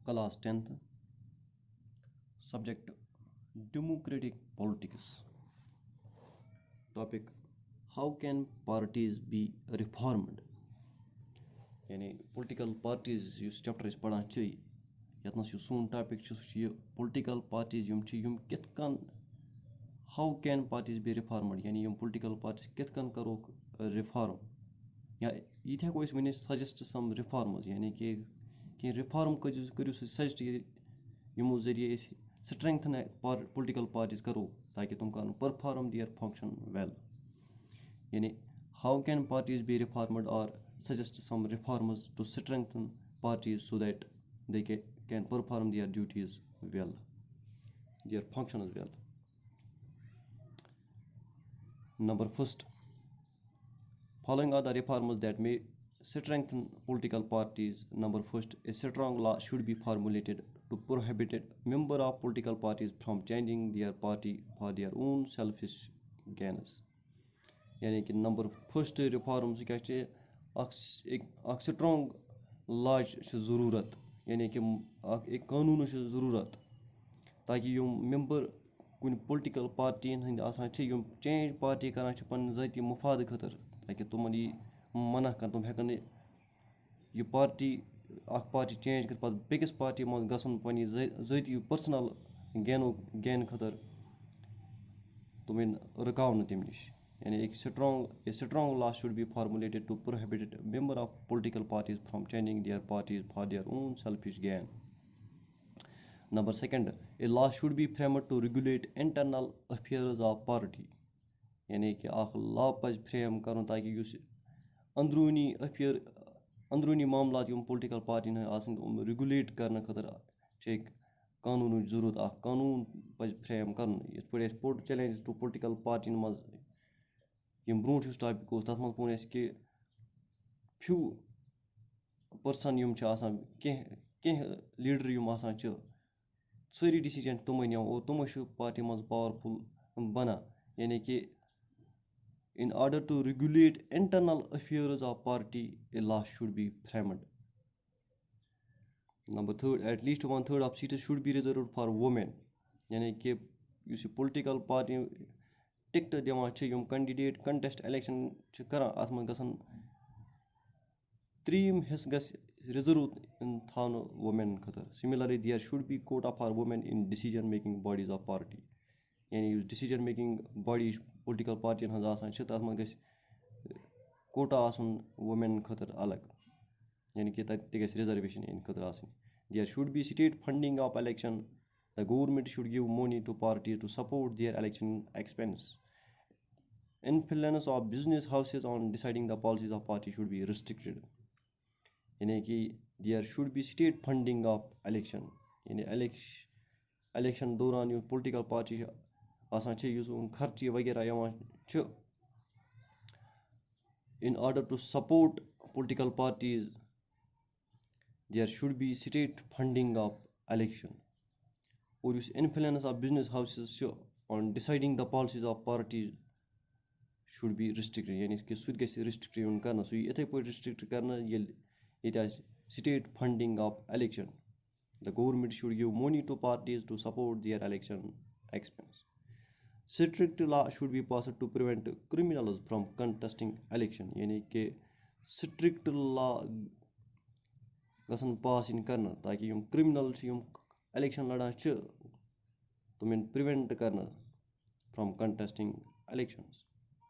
Class 10th, subject Democratic Politics. Topic: How can parties be reformed? यानी political parties yes chapter is पढ़ान चाहिए यतनस yes सोन topic ये political parties यम कित कन how can parties be reformed यानी यम political parties कित कन करो reform या इथे को इस वने suggest some reforms यानी कि reform करियो suggest यमो जरिए strengthen political parties करो ताकि तुम करो perform their function well यानी how can parties be reformed or suggest some reforms to strengthen parties so that they can perform their duties well, their functions well. Number first, following are the reforms that may strengthen political parties. Number first, a strong law should be formulated to prohibit member of political parties from changing their party for their own selfish gains. यानी कि number first reform क्या एक strong law ज़रूरत यानी कि एक कानून ज़रूरत ताकि यम मेंबर कुन पॉलिटिकल पार्टी हंद चेंज पार्टी करान पन ज़ाती मुफाद खतर ताकि तुमन यह मना कर तुम हेकन यह पार्टी चेंज कर पत बेकिस पार्टी मज गसन पन ज़ाती पर्सनल गेन खतर तुम रुकाव तम नश यानी एक strong law should be formulated to prohibit member of political parties from changing their parties for their own selfish gain. Number second, a law should be framed to regulate internal affairs of party. यानी कि आख law पज frame करन ताकि use अंदरूनी मामलात यम political party आसन regulate करने खतर एक कानून जरूरत आख कानून पज फ्रेम करन इस पर चैलेंज टू political party मज यम ब्रोट उस टॉपिक तथ मज पुन कि फ्यू पर्सन यम कह लीडर यम सारी डिसीजन तुम नो और तुम पार्टी मज पावरफुल बना यानी कि in order to regulate internal affairs of party a law should be framed. Number third, at least 1/3 of seats should be reserved for women यानी कि उस political party टिकट दिवान यम कैंडिडेट कंटेस्ट इलेक्शन करान अत मज गसन 3 हिस्स गस reserve थावन women खतर. Similarly, there should be quota for women in decision making bodies of party यानी decision making body political party हज आसान तथ मज गस कोटा आसन वुमेन खतर अलग यानी कि तत गस रिजर्वेशन इन खतर आसन. There should be state funding of election. The government should give money to parties to support their election expense. Influence of business houses on deciding the policies of party should be restricted. यानी कि there should be state funding of election. यानी election दौरान यो political party आसान use खर्ची वगैरह यवान in order to support political parties there should be state funding of election. और उस influence of business houses on deciding the policies of parties should be restricted यानी कि सुध गस restriction करना सु इथे पर restrict करना it has state funding of election. The government should give money to parties to support their election expense. Strict law should be passed to prevent criminals from contesting election यानी कि strict law गसन पास इन करना ताकि यम criminal यम election लड़ान तुम prevent करना from contesting elections.